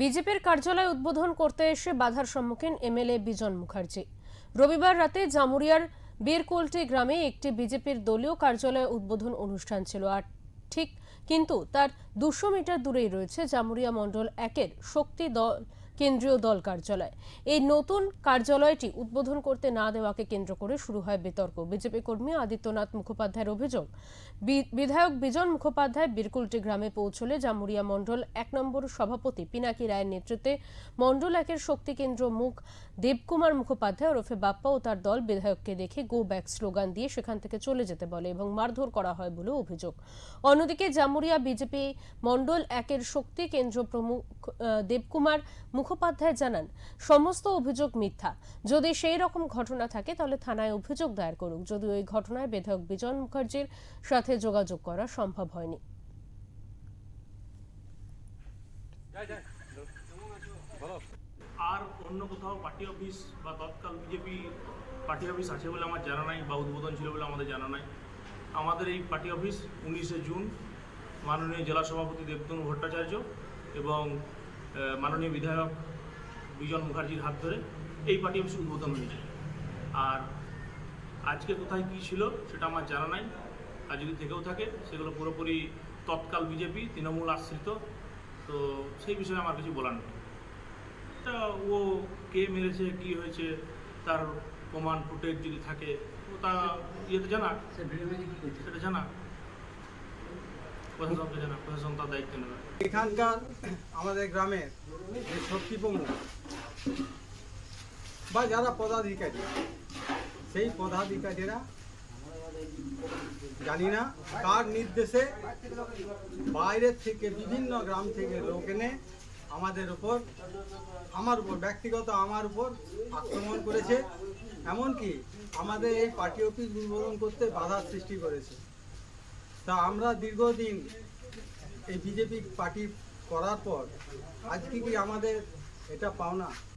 বিজেপির কার্যালয় উদ্বোধন করতে এসে বাধার সম্মুখীন এমএলএ বিজন মুখার্জি। রবিবার রাতে জামুরিয়ার বীরকোল্টি গ্রামে একটি বিজেপির দলীয় কার্যালয় উদ্বোধন অনুষ্ঠান ছিল, আর ঠিক কিন্তু তার 200 মিটার দূরেই রয়েছে জামুরিয়া মণ্ডল 1-এর শক্তি দল কেন্দ্রীয় দল কার্যালয়। এই নতুন কার্যালয়টি উদ্বোধন করতে না দেওয়াকে কেন্দ্র করে শুরু হয় বিতর্ক। বিজেপি কর্মী আদিত্যনাথ মুখোপাধ্যায়ের অভিযোগ, বিধায়ক বিজন মুখোপাধ্যায় বীরকুলটি গ্রামে পৌঁছলে জামুরিয়া মণ্ডল 1 নম্বর সভাপতি পিনাকি রায়ের নেতৃত্বে মণ্ডল 1-এর শক্তি কেন্দ্র মুখ দেবকুমার মুখোপাধ্যায় ওরফে বাপ্পা ও তার দল বিধায়ককে দেখে গো ব্যাক স্লোগান দিয়ে সেখান থেকে চলে যেতে বলে এবং মারধর করা হয় বলে অভিযোগ। অন্যদিকে জামুরিয়া বিজেপি মণ্ডল 1-এর শক্তি কেন্দ্র প্রমুখ দেবকুমার মুখোপাধ্যায় জানান, সমস্ত অভিযোগ মিথ্যা। যদি সেই রকম ঘটনা থাকে তাহলে থানায় অভিযোগ দায়ের করুক। যদিও এই ঘটনায় বিধায়ক বিজন মুখার্জির সাথে যোগাযোগ করা সম্ভব হয়নি। আর অন্য কোথাও পার্টি অফিস বা তৎকাল বিজেপি পার্টি অফিস আছে বলে আমার জানা নাই, বা উদ্বোধন ছিল বলে আমাদের জানা নাই। আমাদের এই পার্টি অফিস 19শে জুন মাননীয় জেলা সভাপতি দেবতনু ভট্টাচার্য এবং মাননীয় বিধায়ক বিজন মুখার্জির হাত ধরে এই পার্টি অফিস উদ্বোধন হয়েছে। আর আজকে কোথায় কী ছিল সেটা আমার জানা নাই, আর যদি থেকেও থাকে সেগুলো পুরোপুরি তৎকাল বিজেপি তৃণমূল আশ্রিত, তো সেই বিষয়ে আমার কিছু বলার নেই। তা ও কে মেরেছে, কি হয়েছে, তার প্রমাণ ফুটেজ যদি থাকে ও তা ইয়েতে জানা, সেটা জানা প্রশাসনকে জানা, প্রশাসন তার দায়িত্ব নেবে। এখানকার আমাদের গ্রামের যে শক্তি প্রমুখ বা যারা পদাধিকারী, সেই পদাধিকারীরা জানি না কার নির্দেশে বাইরের থেকে বিভিন্ন গ্রাম থেকে লোক এনে আমার উপর ব্যক্তিগত আমার উপর আক্রমণ করেছে, এমনকি আমাদের এই পার্টি অফিস উদ্বোধন করতে বাধার সৃষ্টি করেছে। তা আমরা দীর্ঘদিন এই বিজেপি পার্টি করার পর আজকে কি আমাদের এটা পাওনা?